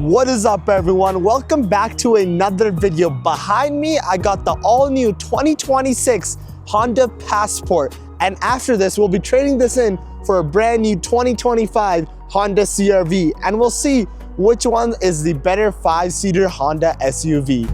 What is up, everyone? Welcome back to another video. Behind me, I got the all-new 2026 Honda Passport. And after this, we'll be trading this in for a brand new 2025 Honda CRV. And we'll see which one is the better 5-seater Honda SUV.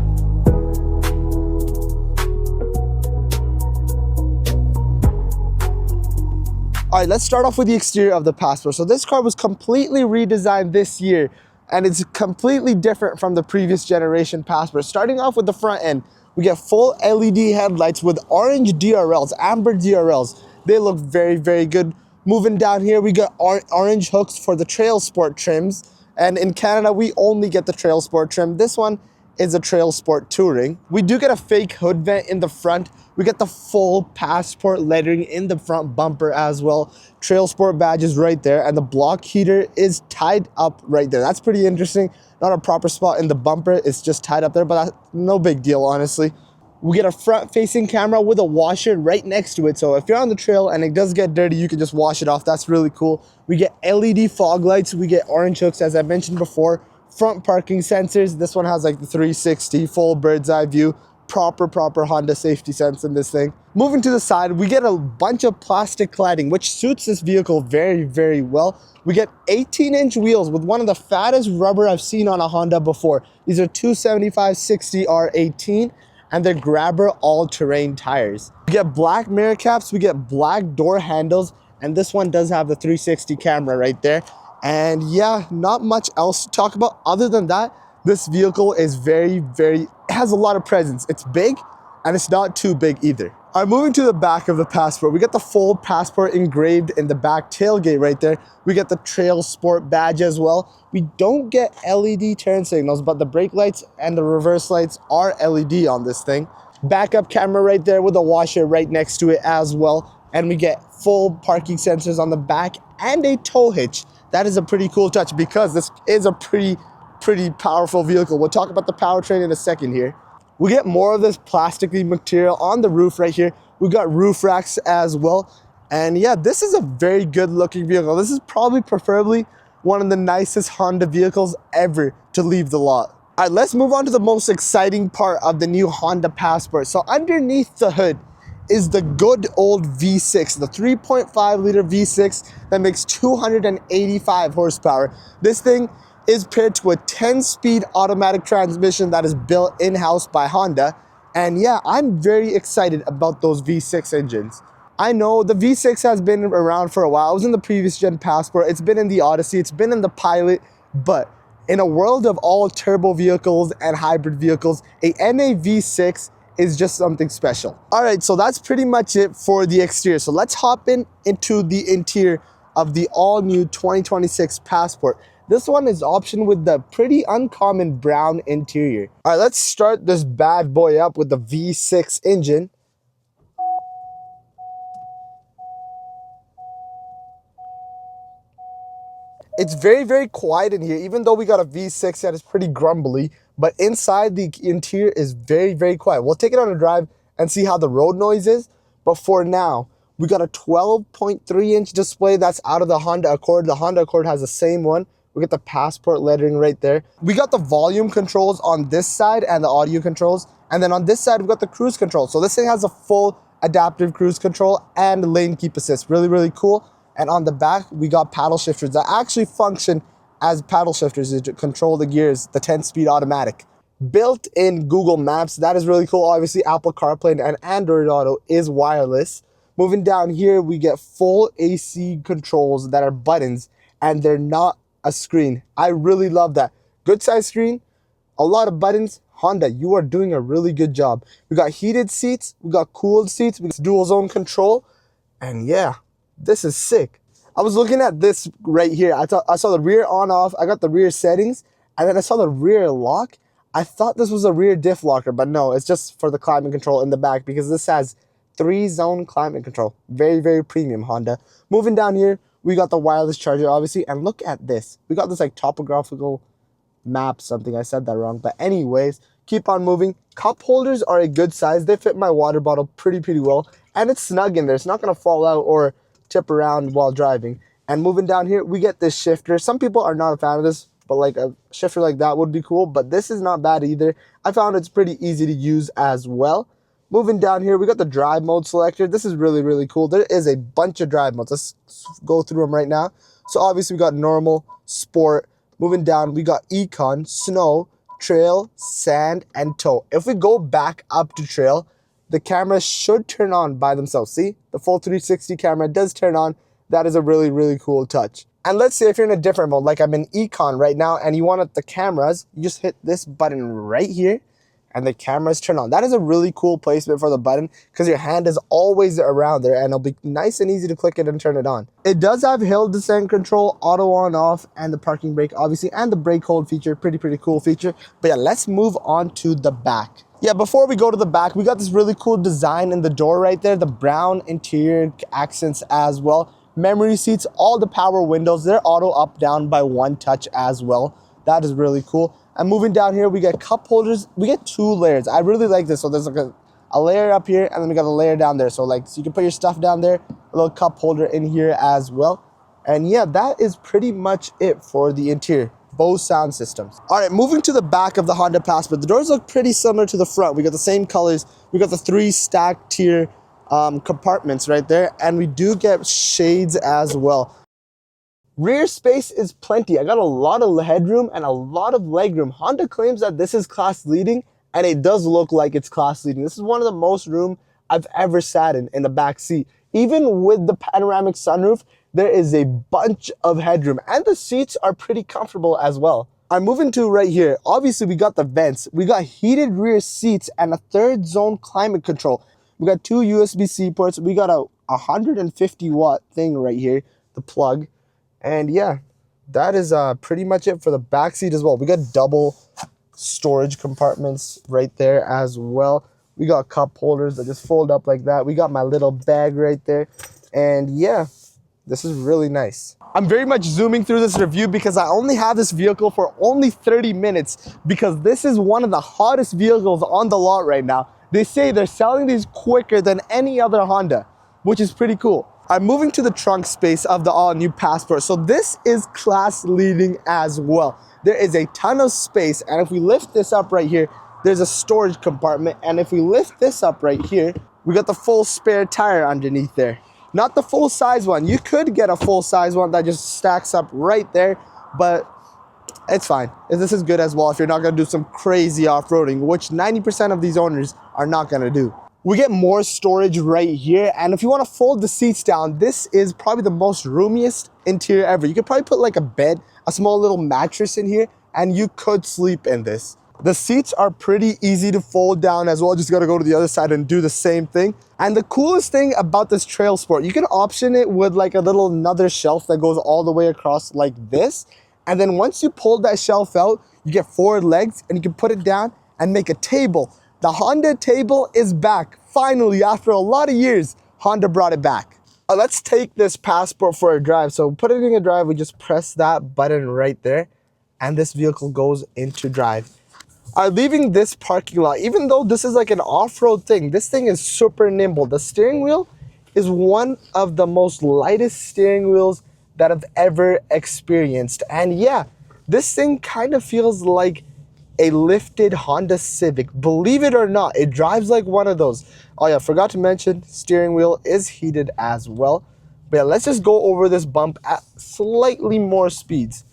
All right, let's start off with the exterior of the Passport. So this car was completely redesigned this year, and it's completely different from the previous generation Passport. Starting off with the front end, we get full LED headlights with orange DRLs, amber DRLs. They look very, very good. Moving down here, we got orange hooks for the Trail Sport trims. And in Canada, we only get the Trail Sport trim. This one is a Trail Sport Touring. We do get a fake hood vent in the front. We get the full Passport lettering in the front bumper as well. Trail Sport badge is right there, and the block heater is tied up right there. That's pretty interesting. Not a proper spot in the bumper. It's just tied up there, but that's no big deal, honestly. We get a front-facing camera with a washer right next to it. So if you're on the trail and it does get dirty, you can just wash it off. That's really cool. We get LED fog lights. We get orange hooks, as I mentioned before. Front parking sensors. This one has like the 360 full bird's eye view. Proper Honda safety sense in this thing. Moving to the side, we get a bunch of plastic cladding, which suits this vehicle very, very well. We get 18-inch wheels with one of the fattest rubber I've seen on a Honda before. These are 275/60 R18, and they're grabber all-terrain tires. We get black mirror caps, we get black door handles, and this one does have the 360 camera right there. And yeah, not much else to talk about other than that. This vehicle is it has a lot of presence. It's big, and it's not too big either. All right, moving to the back of the Passport, we get the full Passport engraved in the back tailgate right there. We get the Trail Sport badge as well. We don't get LED turn signals, but the brake lights and the reverse lights are LED on this thing. Backup camera right there with a washer right next to it as well. And we get full parking sensors on the back and a tow hitch. That is a pretty cool touch because this is a pretty powerful vehicle. We'll talk about the powertrain in a second here. We get more of this plasticky material on the roof right here. We got roof racks as well. And yeah, this is a very good looking vehicle. This is preferably one of the nicest Honda vehicles ever to leave the lot. All right, let's move on to the most exciting part of the new Honda Passport. So underneath the hood is the good old V6, the 3.5 liter V6 that makes 285 horsepower. This thing is paired to a 10-speed automatic transmission that is built in-house by Honda. And yeah, I'm very excited about those V6 engines. I know the V6 has been around for a while. It was in the previous gen Passport. It's been in the Odyssey. It's been in the Pilot. But in a world of all turbo vehicles and hybrid vehicles, a NA V6 is just something special. All right, so that's pretty much it for the exterior. So let's hop into the interior of the all-new 2026 Passport. This one is optioned with the pretty uncommon brown interior. All right, let's start this bad boy up with the V6 engine. It's very quiet in here, even though we got a V6 that is pretty grumbly, but inside the interior is very quiet. We'll take it on a drive and see how the road noise is, but for now, we got a 12.3-inch display that's out of the Honda Accord. The Honda Accord has the same one. We get the Passport lettering right there. We got the volume controls on this side and the audio controls. And then on this side, we got the cruise control. So this thing has a full adaptive cruise control and lane keep assist. Really cool. And on the back, we got paddle shifters that actually function as paddle shifters to control the gears, the 10-speed automatic. Built in Google Maps, that is really cool. Obviously, Apple CarPlay and Android Auto is wireless. Moving down here, we get full AC controls that are buttons, and they're not a screen. I really love that. Good size screen, a lot of buttons. Honda, you are doing a really good job. We got heated seats, we got cooled seats, we got dual zone control, and yeah, this is sick. I was looking at this right here. I saw the rear on off, I got the rear settings, and then I saw the rear lock. I thought this was a rear diff locker, but no, it's just for the climate control in the back because this has 3-zone climate control. Very premium Honda. Moving down here, we got the wireless charger, obviously, and look at this. We got this like topographical map something. I said that wrong, but anyways, keep on moving. Cup holders are a good size. They fit my water bottle pretty well, and it's snug in there. It's not gonna fall out or tip around while driving. And moving down here, we get this shifter. Some people are not a fan of this. but like a shifter like that would be cool. But this is not bad either. I found it's pretty easy to use as well. Moving down here, we got the drive mode selector. This is really, really cool. There is a bunch of drive modes. Let's go through them right now. So obviously we got normal, sport. Moving down, we got econ, snow, trail, sand, and tow. If we go back up to trail, the camera should turn on by themselves. See, the full 360 camera does turn on. That is a really, really cool touch. And let's say if you're in a different mode, like I'm in econ right now, and you want the cameras, you just hit this button right here, and the cameras turn on. That is a really cool placement for the button because your hand is always around there and it'll be nice and easy to click it and turn it on. It does have hill descent control, auto on off, and the parking brake obviously, and the brake hold feature, pretty cool feature. But yeah, let's move on to the back. Yeah, before we go to the back, we got this really cool design in the door right there, the brown interior accents as well. Memory seats, all the power windows, they're auto up down by one touch as well. That is really cool. And moving down here, we get cup holders. We get 2 layers. I really like this. So there's like a layer up here, and then we got a layer down there. So like, so you can put your stuff down there, a little cup holder in here as well. And yeah, that is pretty much it for the interior. Bose sound systems. All right, moving to the back of the Honda Passport. The doors look pretty similar to the front. We got the same colors. We got the 3 stacked tier compartments right there. And we do get shades as well. Rear space is plenty. I got a lot of headroom and a lot of legroom. Honda claims that this is class leading, and it does look like it's class leading. This is one of the most room I've ever sat in the back seat. Even with the panoramic sunroof, there is a bunch of headroom, and the seats are pretty comfortable as well. I'm moving to right here. Obviously, we got the vents. We got heated rear seats and a 3rd zone climate control. We got 2 USB-C ports. We got a 150 watt thing right here, the plug. And yeah, that is pretty much it for the back seat as well. We got double storage compartments right there as well. We got cup holders that just fold up like that. We got my little bag right there. And yeah, this is really nice. I'm very much zooming through this review because I only have this vehicle for only 30 minutes because this is one of the hottest vehicles on the lot right now. They say they're selling these quicker than any other Honda, which is pretty cool. I'm moving to the trunk space of the all-new Passport. So this is class leading as well. There is a ton of space, and if we lift this up right here, there's a storage compartment, and if we lift this up right here, we got the full spare tire underneath there. Not the full size one. You could get a full size one that just stacks up right there, but it's fine. This is good as well if you're not gonna do some crazy off-roading, which 90% of these owners are not gonna do. We get more storage right here, and if you want to fold the seats down, this is probably the most roomiest interior ever. You could probably put like a bed, a small little mattress in here, and you could sleep in this. The seats are pretty easy to fold down as well. Just got to go to the other side and do the same thing. And the coolest thing about this Trail Sport, you can option it with like a little another shelf that goes all the way across like this. And then once you pull that shelf out, you get 4 legs and you can put it down and make a table. The Honda table is back. Finally, after a lot of years, Honda brought it back. Let's take this Passport for a drive. So put it in a drive, we just press that button right there, and this vehicle goes into drive. Leaving this parking lot, even though this is like an off-road thing, this thing is super nimble. The steering wheel is one of the most lightest steering wheels that I've ever experienced. And yeah, this thing kind of feels like a lifted Honda Civic. Believe it or not, it drives like one of those. Oh yeah, forgot to mention, steering wheel is heated as well. But yeah, let's just go over this bump at slightly more speeds.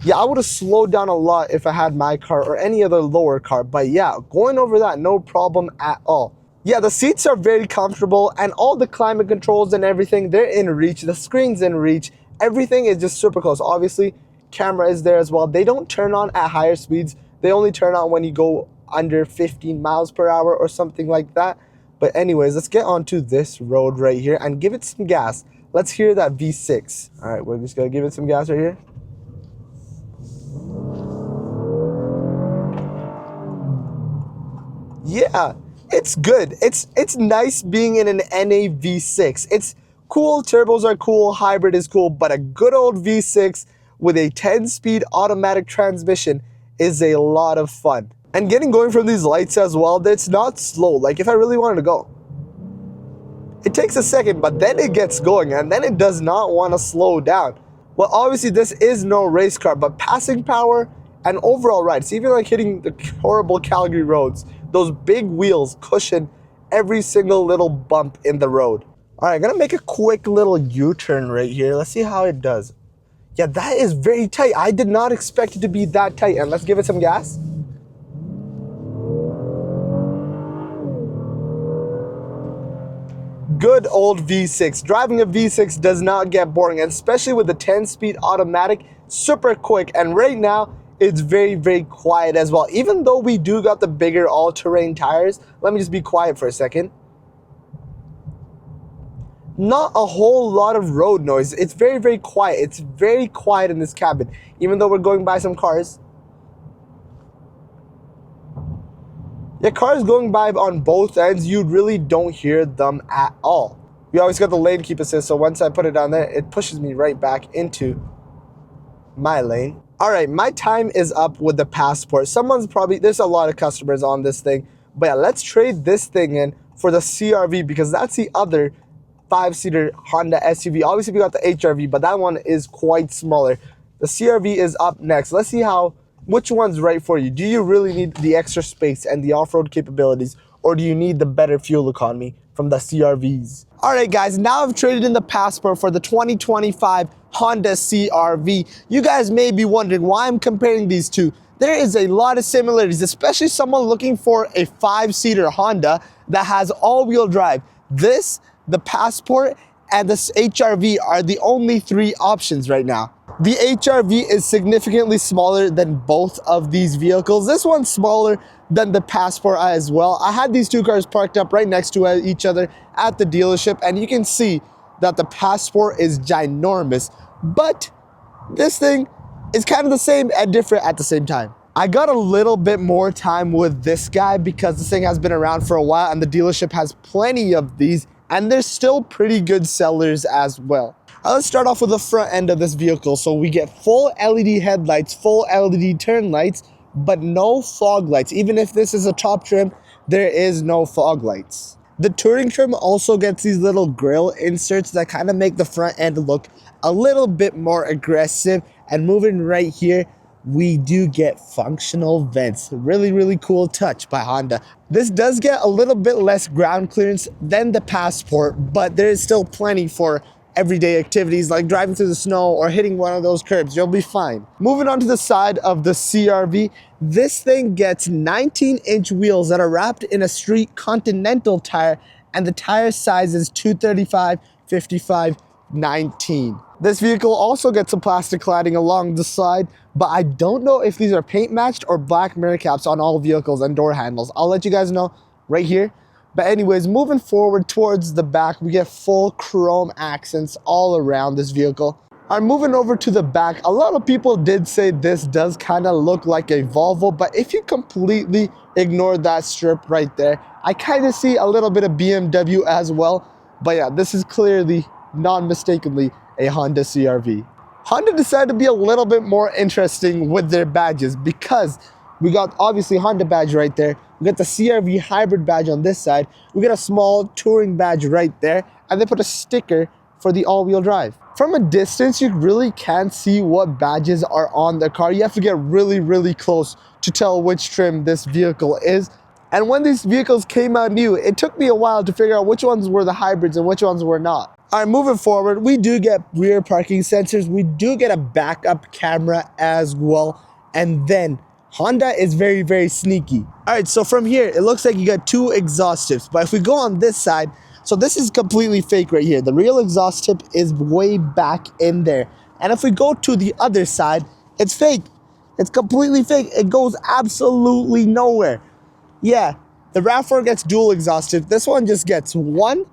Yeah, I would have slowed down a lot if I had my car or any other lower car. But yeah, going over that, no problem at all. Yeah, the seats are very comfortable, and all the climate controls and everything, they're in reach. The screen's in reach. Everything is just super close. Obviously, camera is there as well. They don't turn on at higher speeds. They only turn on when you go under 15 miles per hour or something like that. But anyways, let's get onto this road right here and give it some gas. Let's hear that V6. All right, we're just gonna give it some gas right here. Yeah, it's good. It's nice being in an NA V6. It's cool, turbos are cool, hybrid is cool, but a good old V6 with a 10-speed automatic transmission is a lot of fun. And getting going from these lights as well, it's not slow. Like if I really wanted to go, it takes a second, but then it gets going, and then it does not want to slow down. Well, obviously this is no race car, but passing power and overall ride, it's even like hitting the horrible Calgary roads, those big wheels cushion every single little bump in the road. All right, gonna make a quick little U-turn right here. Let's see how it does. Yeah, that is very tight. I did not expect it to be that tight. And let's give it some gas. Good old V6. Driving a V6 does not get boring, and especially with the 10-speed automatic, super quick. And right now, it's very, very quiet as well. Even though we do got the bigger all-terrain tires, let me just be quiet for a second. Not a whole lot of road noise. It's very, very quiet. It's very quiet in this cabin, even though we're going by some cars. Yeah, cars going by on both ends, you really don't hear them at all. We always got the lane keep assist, so once I put it down there, it pushes me right back into my lane. All right, my time is up with the Passport. There's a lot of customers on this thing, but yeah, let's trade this thing in for the CRV because that's the other 5-seater Honda SUV. Obviously, we got the HRV, but that one is quite smaller. The CRV is up next. Let's see which one's right for you. Do you really need the extra space and the off-road capabilities, or do you need the better fuel economy from the CRVs? All right, guys, now I've traded in the Passport for the 2025 Honda CRV. You guys may be wondering why I'm comparing these two. There is a lot of similarities, especially someone looking for a 5-seater Honda that has all-wheel drive. The Passport, and this HRV are the only 3 options right now. The HRV is significantly smaller than both of these vehicles. This one's smaller than the Passport as well. I had these 2 cars parked up right next to each other at the dealership, and you can see that the Passport is ginormous, but this thing is kind of the same and different at the same time. I got a little bit more time with this guy because this thing has been around for a while and the dealership has plenty of these, and they're still pretty good sellers as well. Let's start off with the front end of this vehicle. So we get full LED headlights, full LED turn lights, but no fog lights. Even if this is a top trim, there is no fog lights. The touring trim also gets these little grille inserts that kind of make the front end look a little bit more aggressive. And moving right here, we do get functional vents. Really, really cool touch by Honda. This does get a little bit less ground clearance than the Passport, but there is still plenty for everyday activities like driving through the snow or hitting one of those curbs. You'll be fine. Moving on to the side of the CRV, this thing gets 19-inch wheels that are wrapped in a street Continental tire, and the tire size is 235, 55, 19. This vehicle also gets some plastic cladding along the side, but I don't know if these are paint matched or black mirror caps on all vehicles and door handles. I'll let you guys know right here. But anyways, moving forward towards the back, we get full chrome accents all around this vehicle. I'm moving over to the back. A lot of people did say this does kind of look like a Volvo, but if you completely ignore that strip right there, I kind of see a little bit of BMW as well. But yeah, this is clearly, non-mistakenly, a Honda CRV. Honda decided to be a little bit more interesting with their badges because we got obviously Honda badge right there. We got the CRV Hybrid badge on this side. We got a small touring badge right there, and they put a sticker for the all-wheel drive. From a distance, you really can't see what badges are on the car. You have to get really, really close to tell which trim this vehicle is. And when these vehicles came out new, it took me a while to figure out which ones were the hybrids and which ones were not. All right, moving forward, we do get rear parking sensors. We do get a backup camera as well. And then Honda is very, very sneaky. All right, so from here, it looks like you got 2 exhaust tips. But if we go on this side, so this is completely fake right here. The real exhaust tip is way back in there. And if we go to the other side, it's fake. It's completely fake. It goes absolutely nowhere. Yeah, the RAV4 gets dual exhaust tip. This one just gets one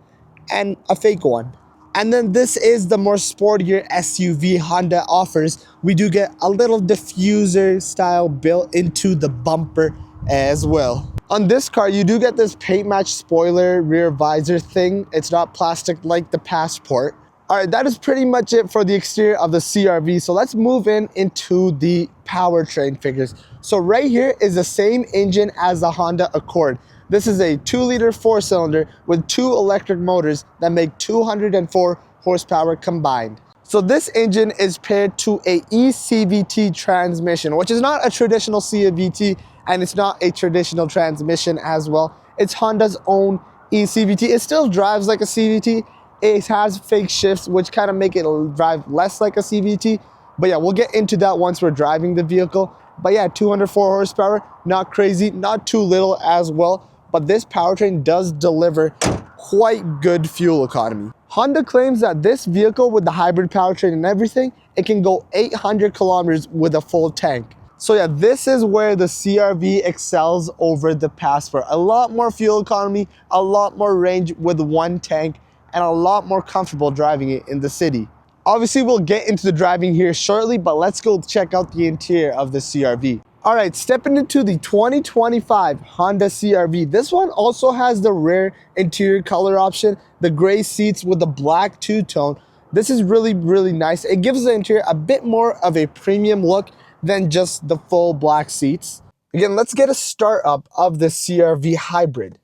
and a fake one. And then this is the more sportier SUV Honda offers. We do get a little diffuser style built into the bumper as well. On this car, you do get this paint match spoiler rear visor thing. It's not plastic like the Passport. All right, that is pretty much it for the exterior of the CRV. So let's move into the powertrain figures. So right here is the same engine as the Honda Accord. This is a 2-liter 4-cylinder with 2 electric motors that make 204 horsepower combined. So this engine is paired to a eCVT transmission, which is not a traditional CVT, and it's not a traditional transmission as well. It's Honda's own eCVT. It still drives like a CVT. It has fake shifts, which kind of make it drive less like a CVT. But yeah, we'll get into that once we're driving the vehicle. But yeah, 204 horsepower, not crazy, not too little as well. But this powertrain does deliver quite good fuel economy. Honda claims that this vehicle with the hybrid powertrain and everything, it can go 800 kilometers with a full tank. So yeah, this is where the CRV excels over the Passport. A lot more fuel economy, a lot more range with one tank, and a lot more comfortable driving it in the city. Obviously, we'll get into the driving here shortly, but let's go check out the interior of the CRV. All right, stepping into the 2025 Honda CRV. This one also has the rare interior color option, the gray seats with the black two-tone. This is really, really nice. It gives the interior a bit more of a premium look than just the full black seats. Again, let's get a start up of the CRV Hybrid.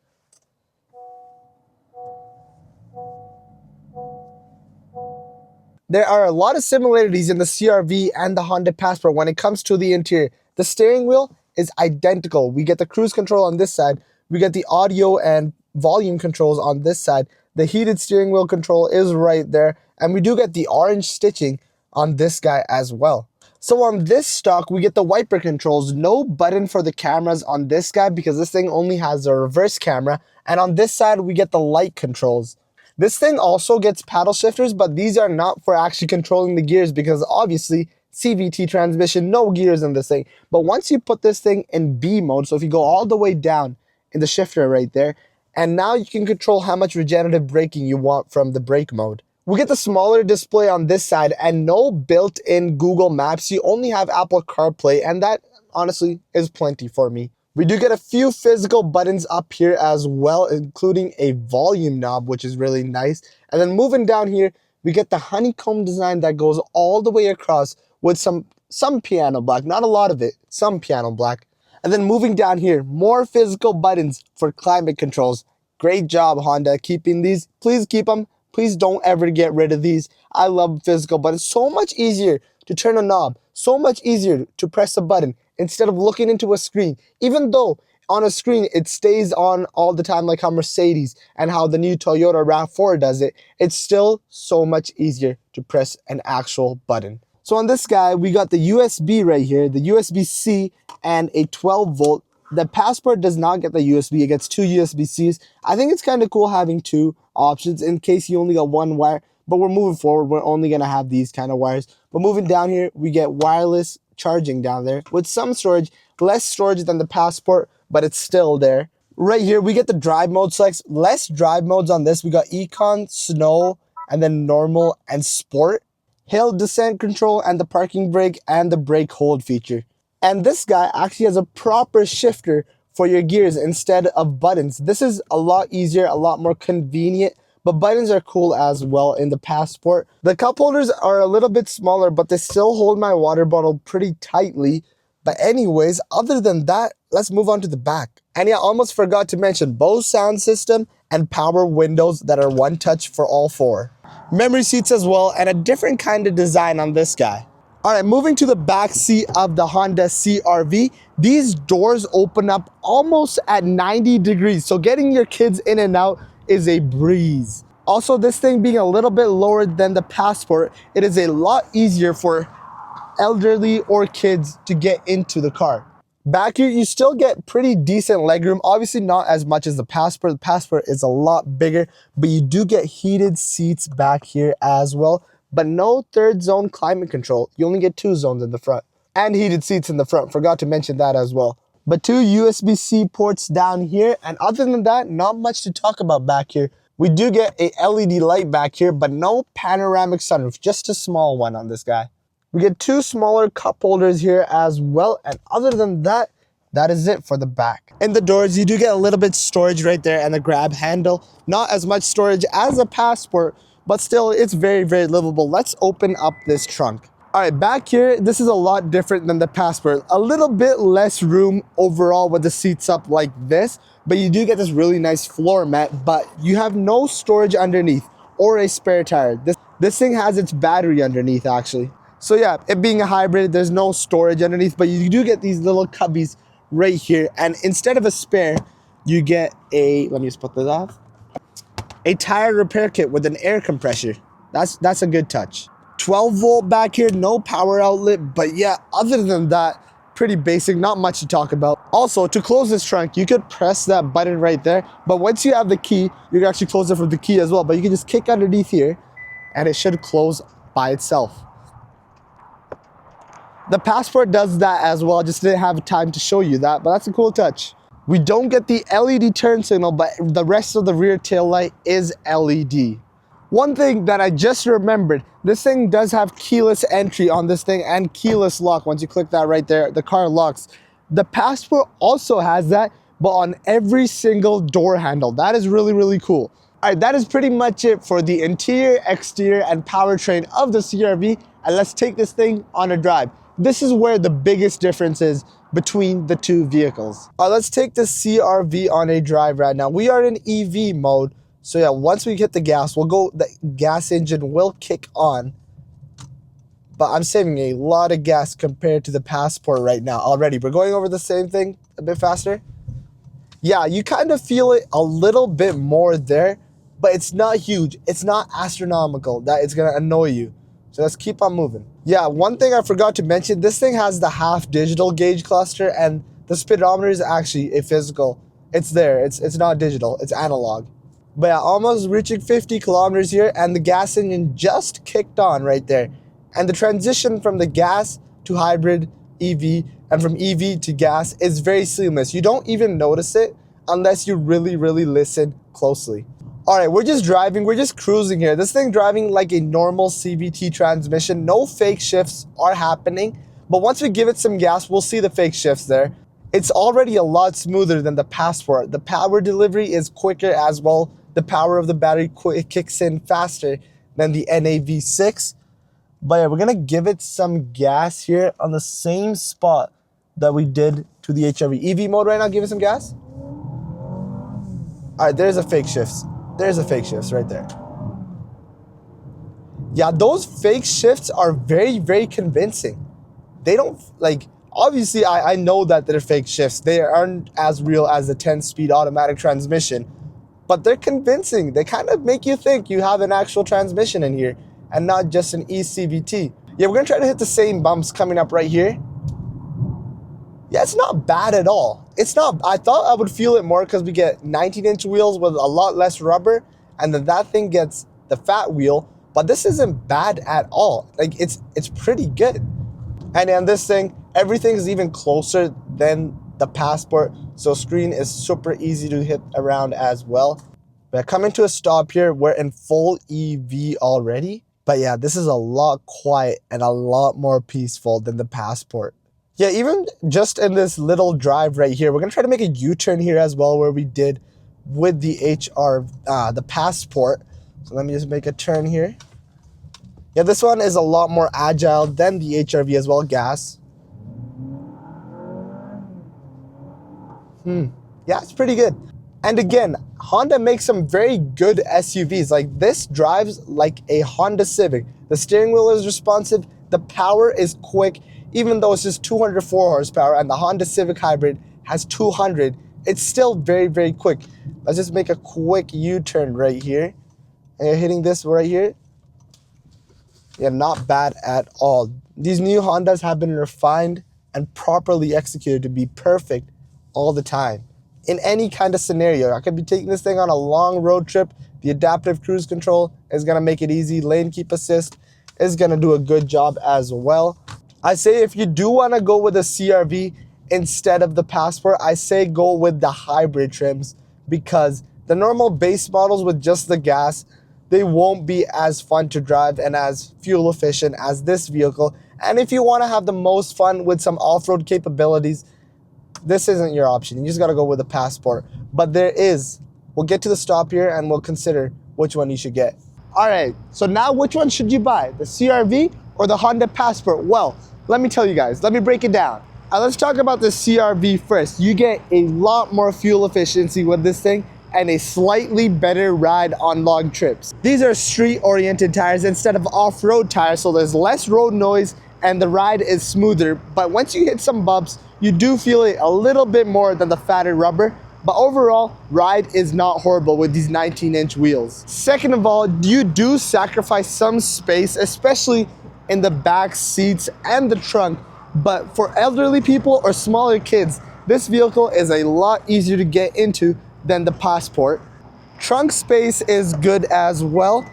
There are a lot of similarities in the CRV and the Honda Passport when it comes to the interior. The steering wheel is identical. We get the cruise control on this side. We get the audio and volume controls on this side. The heated steering wheel control is right there. And we do get the orange stitching on this guy as well. So on this stock, we get the wiper controls. No button for the cameras on this guy because this thing only has a reverse camera. And on this side, we get the light controls. This thing also gets paddle shifters, but these are not for actually controlling the gears because obviously CVT transmission, no gears in this thing. But once you put this thing in B mode, so if you go all the way down in the shifter right there, and now you can control how much regenerative braking you want from the brake mode. We get the smaller display on this side and no built-in Google Maps. You only have Apple CarPlay, and that honestly is plenty for me. We do get a few physical buttons up here as well, including a volume knob, which is really nice. And then moving down here, we get the honeycomb design that goes all the way across with some piano black, not a lot of it, some piano black. And then moving down here, more physical buttons for climate controls. Great job, Honda, keeping these. Please keep them. Please don't ever get rid of these. I love physical buttons. So much easier to turn a knob, so much easier to press a button instead of looking into a screen. Even though on a screen it stays on all the time like how Mercedes and how the new Toyota RAV4 does it, it's still so much easier to press an actual button. So on this guy, we got the USB right here, the USB-C and a 12 volt. The Passport does not get the USB, it gets two USB-Cs. I think it's kind of cool having two options in case you only got one wire, but we're moving forward, we're only gonna have these kind of wires. But moving down here, we get wireless charging down there with some storage, less storage than the Passport, but it's still there. Right here, we get the drive mode selects, less drive modes on this. We got Econ, Snow, and then Normal and Sport. Hill descent control and the parking brake and the brake hold feature. And this guy actually has a proper shifter for your gears instead of buttons. This is a lot easier, a lot more convenient, but buttons are cool as well in the Passport. The cup holders are a little bit smaller, but they still hold my water bottle pretty tightly. But anyways, other than that, let's move on to the back. And yeah, almost forgot to mention Bose sound system and power windows that are one touch for all four. Memory seats as well, and a different kind of design on this guy. All right, moving to the back seat of the Honda CRV. These doors open up almost at 90 degrees, so getting your kids in and out is a breeze. Also, this thing being a little bit lower than the Passport, it is a lot easier for elderly or kids to get into the car. Back here, you still get pretty decent legroom. Obviously not as much as the Passport. The Passport is a lot bigger, but you do get heated seats back here as well. But no third zone climate control. You only get two zones in the front. And heated seats in the front. Forgot to mention that as well. But two USB-C ports down here. And other than that, not much to talk about back here. We do get a LED light back here, but no panoramic sunroof. Just a small one on this guy. We get two smaller cup holders here as well. And other than that, that is it for the back. In the doors, you do get a little bit storage right there and the grab handle. Not as much storage as a Passport, but still, it's very, very livable. Let's open up this trunk. All right, back here, this is a lot different than the Passport. A little bit less room overall with the seats up like this, but you do get this really nice floor mat, but you have no storage underneath or a spare tire. This thing has its battery underneath actually. So yeah, it being a hybrid, there's no storage underneath, but you do get these little cubbies right here. And instead of a spare, you get a, let me just put this off, a tire repair kit with an air compressor. That's a good touch. 12 volt back here, no power outlet, but yeah, other than that, pretty basic, not much to talk about. Also, to close this trunk, you could press that button right there, but once you have the key, you can actually close it from the key as well, but you can just kick underneath here, and it should close by itself. The Passport does that as well, just didn't have time to show you that, but that's a cool touch. We don't get the LED turn signal, but the rest of the rear tail light is LED. One thing that I just remembered, this thing does have keyless entry on this thing and keyless lock. Once you click that right there, the car locks. The Passport also has that, but on every single door handle. That is really, really cool. All right, that is pretty much it for the interior, exterior, and powertrain of the CRV. And let's take this thing on a drive. This is where the biggest difference is between the two vehicles. All right, let's take the CRV on a drive right now. We are in EV mode. So yeah, once we hit the gas, the gas engine will kick on. But I'm saving a lot of gas compared to the Passport right now already. We're going over the same thing a bit faster. Yeah, you kind of feel it a little bit more there, but it's not huge. It's not astronomical that it's gonna annoy you. So let's keep on moving. Yeah, one thing I forgot to mention, this thing has the half digital gauge cluster, and the speedometer is actually a physical. It's there, it's not digital, it's analog. But yeah, almost reaching 50 kilometers here, and the gas engine just kicked on right there. And the transition from the gas to hybrid EV and from EV to gas is very seamless. You don't even notice it unless you really, really listen closely. All right, we're just driving, we're just cruising here. This thing driving like a normal CVT transmission. No fake shifts are happening, but once we give it some gas, we'll see the fake shifts there. It's already a lot smoother than the Passport. The power delivery is quicker as well. The power of the battery kicks in faster than the NAV6. But yeah, we're gonna give it some gas here on the same spot that we did to the HRV. EV mode right now, give it some gas. All right, there's a fake shifts. There's a fake shifts right there. Yeah, those fake shifts are very, very convincing. They don't, like, obviously I know that they're fake shifts. They aren't as real as the 10-speed automatic transmission, but they're convincing. They kind of make you think you have an actual transmission in here and not just an eCVT. Yeah, we're gonna try to hit the same bumps coming up right here. Yeah, it's not bad at all. It's not, I thought I would feel it more because we get 19-inch wheels with a lot less rubber, and then that thing gets the fat wheel, but this isn't bad at all. Like, it's pretty good. And on this thing, everything is even closer than the Passport, so screen is super easy to hit around as well. But coming to a stop here, we're in full EV already. But yeah, this is a lot quiet and a lot more peaceful than the Passport. Yeah, even just in this little drive right here, we're gonna try to make a U-turn here as well, where we did with the the Passport. So let me just make a turn here. Yeah, this one is a lot more agile than the HRV as well, gas. Yeah, it's pretty good. And again, Honda makes some very good SUVs. Like, this drives like a Honda Civic. The steering wheel is responsive, the power is quick, even though it's just 204 horsepower and the Honda Civic Hybrid has 200, it's still very, very quick. Let's just make a quick U-turn right here. And you're hitting this right here. Yeah, not bad at all. These new Hondas have been refined and properly executed to be perfect all the time. In any kind of scenario, I could be taking this thing on a long road trip. The adaptive cruise control is gonna make it easy. Lane keep assist is gonna do a good job as well. I say if you do wanna go with a CRV instead of the Passport, I say go with the hybrid trims, because the normal base models with just the gas, they won't be as fun to drive and as fuel efficient as this vehicle. And if you wanna have the most fun with some off-road capabilities, this isn't your option. You just gotta go with the Passport. But there is, we'll get to the stop here and we'll consider which one you should get. All right, so now which one should you buy? The CRV or the Honda Passport? Well, let me tell you guys, let me break it down. Let's talk about the CRV first. You get a lot more fuel efficiency with this thing, and a slightly better ride on long trips. These are street-oriented tires instead of off-road tires, so there's less road noise and the ride is smoother. But once you hit some bumps, you do feel it a little bit more than the fatter rubber. But overall, ride is not horrible with these 19-inch wheels. Second of all, you do sacrifice some space, especially in the back seats and the trunk. But for elderly people or smaller kids, this vehicle is a lot easier to get into than the Passport. Trunk space is good as well.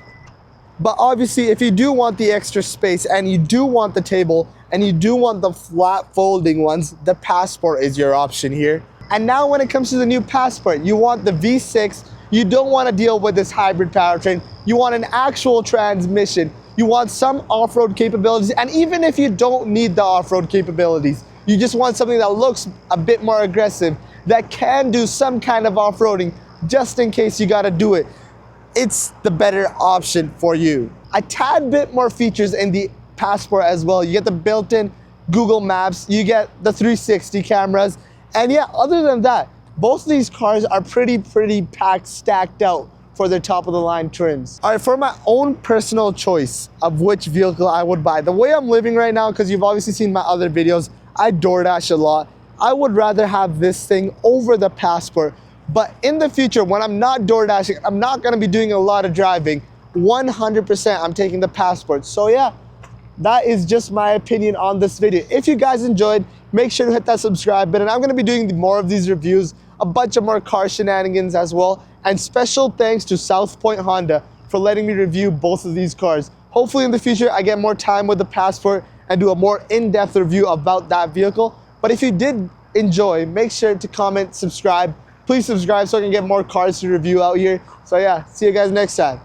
But obviously, if you do want the extra space and you do want the table and you do want the flat folding ones, the Passport is your option here. And now when it comes to the new Passport, you want the V6, you don't want to deal with this hybrid powertrain, you want an actual transmission, you want some off-road capabilities, and even if you don't need the off-road capabilities, you just want something that looks a bit more aggressive, that can do some kind of off-roading, just in case you gotta do it, it's the better option for you. A tad bit more features in the Passport as well. You get the built-in Google Maps, you get the 360 cameras, and yeah, other than that, both of these cars are pretty packed, stacked out for their top of the line trims. All right, for my own personal choice of which vehicle I would buy, the way I'm living right now, because you've obviously seen my other videos, I DoorDash a lot. I would rather have this thing over the Passport. But in the future, when I'm not DoorDashing, I'm not gonna be doing a lot of driving, 100% I'm taking the Passport. So yeah, that is just my opinion on this video. If you guys enjoyed, make sure to hit that subscribe button. I'm gonna be doing more of these reviews, a bunch of more car shenanigans as well. And special thanks to South Point Honda for letting me review both of these cars. Hopefully in the future, I get more time with the Passport and do a more in-depth review about that vehicle. But if you did enjoy, make sure to comment, subscribe. Please subscribe so I can get more cars to review out here. So yeah, see you guys next time.